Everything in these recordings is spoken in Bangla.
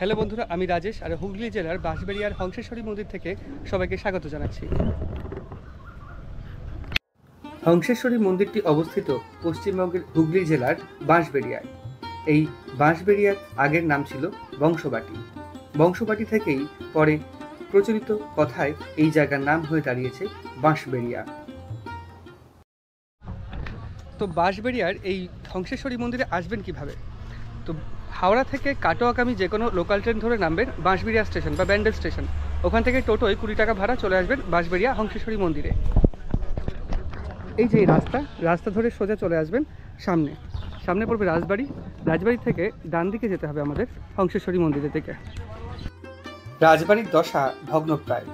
হ্যালো বন্ধুরা, আমি রাজেশ আর হুগলি জেলার বাঁশবেড়িয়ার হংসেশ্বরী মন্দির থেকে সবাইকে স্বাগত জানাচ্ছি। হংসেশ্বরী মন্দিরটি অবস্থিত পশ্চিমবঙ্গের হুগলি জেলার বাঁশবেড়িয়ায়। এই বাঁশবেড়িয়ার আগের নাম ছিল বংশবাটি। বংশবাটি থেকেই পরে প্রচলিত কথায় এই জায়গার নাম হয়ে দাঁড়িয়েছে বাঁশবেড়িয়া। তো বাঁশবেড়িয়ার এই হংসেশ্বরী মন্দিরে আসবেন কিভাবে? তো হাওড়া থেকে কাটোয়াগামী যে কোনো লোকাল ট্রেন ধরে নামবেন বাঁশবেড়িয়া স্টেশন বা ব্যান্ডেল স্টেশন। ওখান থেকে টোটোয় 20 টাকা ভাড়া চলে আসবেন বাঁশবেড়িয়া হংসেশ্বরী মন্দিরে। এই যে এই রাস্তা ধরে সোজা চলে আসবেন, সামনে পড়বে রাজবাড়ি। রাজবাড়ি থেকে ডান দিকে যেতে হবে আমাদের হংসেশ্বরী মন্দিরের দিকে। রাজবাড়ির দশা ভগ্নপ্রায়।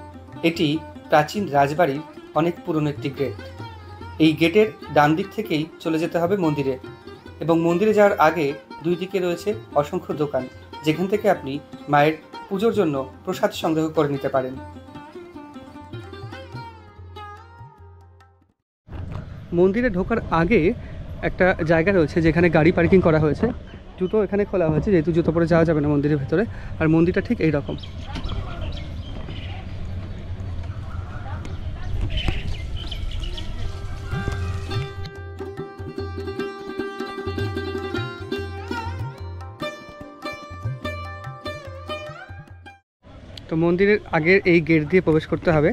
এটি প্রাচীন রাজবাড়ির অনেক পুরনো একটি গেট। এই গেটের ডান দিক থেকেই চলে যেতে হবে মন্দিরে, এবং মন্দিরে যাওয়ার আগে দুই দিকে রয়েছে অসংখ্য দোকান, যেখান থেকে আপনি মায়ের পুজোর জন্য প্রসাদ সংগ্রহ করে নিতে পারেন। মন্দিরে ঢোকার আগে একটা জায়গা রয়েছে যেখানে গাড়ি পার্কিং করা হয়েছে। জুতো এখানে খোলা হয়েছে, যেহেতু জুতো পরে যাওয়া যাবে না মন্দিরের ভেতরে। আর মন্দিরটা ঠিক এই রকম। তো মন্দিরের আগের এই গেট দিয়ে প্রবেশ করতে হবে।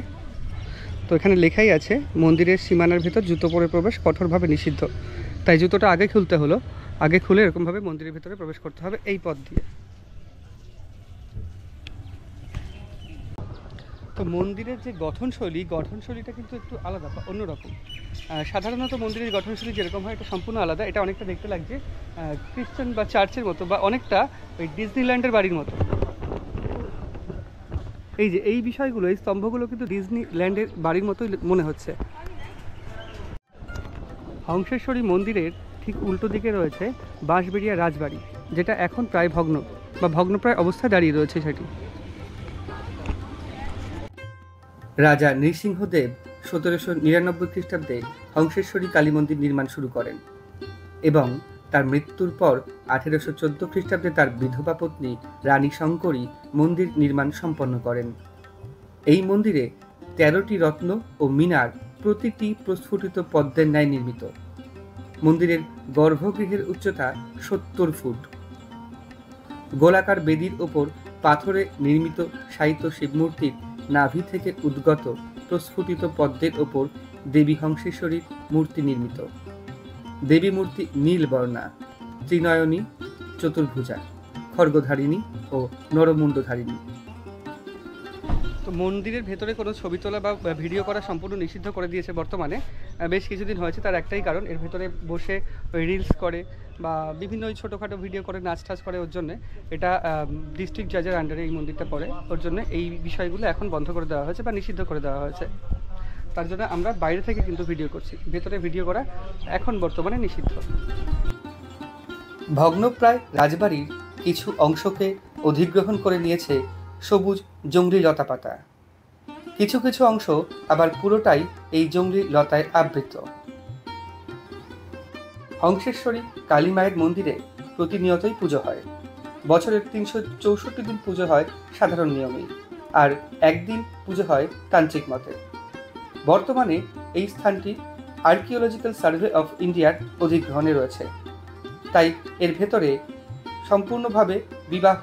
তো এখানে লেখাই আছে মন্দিরের সীমানার ভেতর জুতো পরে প্রবেশ কঠোরভাবে নিষিদ্ধ। তাই জুতোটা আগে খুলতে হলো, আগে খুলে এরকমভাবে মন্দিরের ভেতরে প্রবেশ করতে হবে এই পথ দিয়ে। তো মন্দিরের যে গঠনশৈলীটা কিন্তু একটু আলাদা বা অন্যরকম। সাধারণত মন্দিরের গঠনশৈলী যেরকম হয় এটা সম্পূর্ণ আলাদা। এটা অনেকটা দেখতে লাগছে খ্রিস্টান বা চার্চের মতো, বা অনেকটা ওই ডিজনিল্যান্ডের বাড়ির মতো। এই যে এই বিষয়গুলো, এই স্তম্ভগুলো কিন্তু ডিজনিল্যান্ডের বাড়ির মতোই মনে হচ্ছে। হংসেশ্বরী মন্দিরের ঠিক উল্টো দিকে রয়েছে বাঁশবেড়িয়া রাজবাড়ি, যেটা এখন প্রায় ভগ্ন বা ভগ্নপ্রায় অবস্থায় দাঁড়িয়ে রয়েছে সেটি। রাজা নৃসিংহদেব 1799 খ্রিস্টাব্দে হংসেশ্বরী কালী মন্দির নির্মাণ শুরু করেন, এবং তার মৃত্যুর পর 1814 খ্রিস্টাব্দে তার বিধবা পত্নী রানী শঙ্করী মন্দির নির্মাণ সম্পন্ন করেন। এই মন্দিরে 13টি রত্ন ও মিনার প্রতিটি প্রস্ফুটিত পদ্মের ন্যায় নির্মিত। মন্দিরের গর্ভগৃহের উচ্চতা 70 ফুট। গোলাকার বেদির ওপর পাথরে নির্মিত শায়িত শিবমূর্তির নাভি থেকে উদ্গত প্রস্ফুটিত পদ্মের ওপর দেবী হংসেশ্বরীর মূর্তি নির্মিত। দেবী মূর্তি নীলবর্ণা, ত্রিনয়নী, চতুর্ভুজা, খড়গধারিণী ও নরমুণ্ডধারিণী। তো মন্দিরের ভেতরে কোনো ছবি তোলা বা ভিডিও করা সম্পূর্ণ নিষিদ্ধ করে দিয়েছে বর্তমানে। বেশ কিছুদিন হয়েছে। তার একটাই কারণ, এর ভেতরে বসে ওই রিলস করে বা বিভিন্ন ওই ছোটোখাটো ভিডিও করে নাচ টাচ করে, ওর জন্যে এটা ডিস্ট্রিক্ট জাজের আন্ডারে এই মন্দিরটা পড়ে। ওর জন্য এই বিষয়গুলো এখন বন্ধ করে দেওয়া হয়েছে বা নিষিদ্ধ করে দেওয়া হয়েছে। তার জন্য আমরা বাইরে থেকে কিন্তু ভিডিও করছি, ভেতরে ভিডিও করা এখন বর্তমানে নিষিদ্ধ। ভগ্নপ্রায় রাজবাড়ির কিছু অংশকে অধিগ্রহণ করে নিয়েছে সবুজ জংলি লতাপাতা। কিছু কিছু অংশ আবার পুরোটাই এই জংলি লতায় আবৃত। হংসেশ্বরী কালী মায়ের মন্দিরে প্রতিনিয়তই পুজো হয়। বছরের 364 দিন পুজো হয় সাধারণ নিয়মেই, আর একদিন পুজো হয় তান্ত্রিক মতে। বর্তমানে এই স্থানটি আর্কিওলজিক্যাল সার্ভে অফ ইন্ডিয়ার অধিগ্রহণে রয়েছে, তাই এর ভেতরে সম্পূর্ণভাবে বিবাহ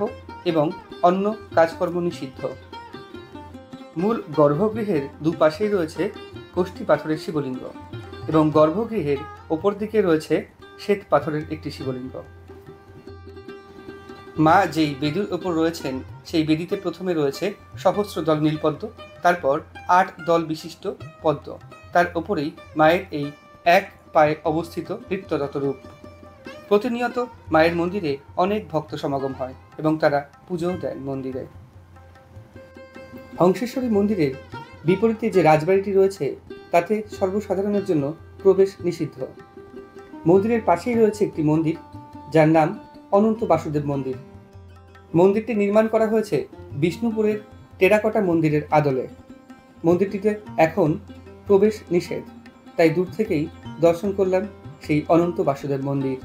এবং অন্য কাজকর্ম নিষিদ্ধ। মূল গর্ভগৃহের দুপাশেই রয়েছে কোষ্ঠী পাথরের শিবলিঙ্গ, এবং গর্ভগৃহের ওপর দিকে রয়েছে শ্বেত পাথরের একটি শিবলিঙ্গ। মা যেই বেদির ওপর রয়েছেন সেই বেদিতে প্রথমে রয়েছে সহস্র দল নীলপদ্ম, তারপর 8 দল বিশিষ্ট পদ্ম, তার ওপরেই মায়ের এই এক পায়ে অবস্থিত নৃত্যরত রূপ। প্রতিনিয়ত মায়ের মন্দিরে অনেক ভক্ত সমাগম হয় এবং তারা পুজোও দেন মন্দিরে। হংসেশ্বরী মন্দিরের বিপরীতে যে রাজবাড়িটি রয়েছে তাতে সর্বসাধারণের জন্য প্রবেশ নিষিদ্ধ। মন্দিরের পাশেই রয়েছে একটি মন্দির যার নাম অনন্ত বাসুদেব মন্দির। মন্দিরটি নির্মাণ করা হয়েছে বিষ্ণুপুরের টেরাকোটা মন্দিরের আদলে। মন্দিরটিতে এখন প্রবেশ নিষেধ, তাই দূর থেকেই দর্শন করলাম সেই অনন্ত বাসুদেব মন্দির।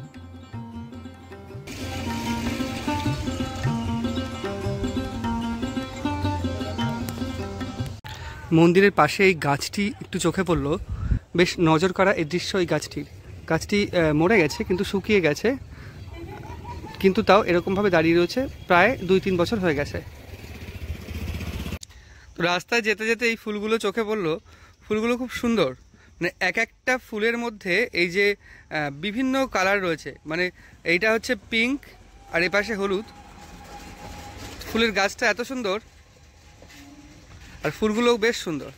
মন্দিরের পাশে এই গাছটি একটু চোখে পড়লো, বেশ নজর করা এই দৃশ্য। এই গাছটি মরে গেছে, কিন্তু শুকিয়ে গেছে, কিন্তু তাও এরকমভাবে দাঁড়িয়ে রয়েছে। প্রায় 2-3 বছর হয়ে গেছে। তো রাস্তায় যেতে যেতে এই ফুলগুলো চোখে পড়লো। ফুলগুলো খুব সুন্দর, মানে এক একটা ফুলের মধ্যে এই যে বিভিন্ন কালার রয়েছে, মানে এইটা হচ্ছে পিঙ্ক আর এ পাশে হলুদ। ফুলের গাছটা এত সুন্দর আর ফুলগুলোও বেশ সুন্দর।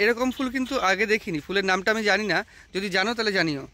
এরকম ফুল কিন্তু আগে দেখিনি। ফুলের নামটা আমি জানি না, যদি জানো তাহলে জানিও।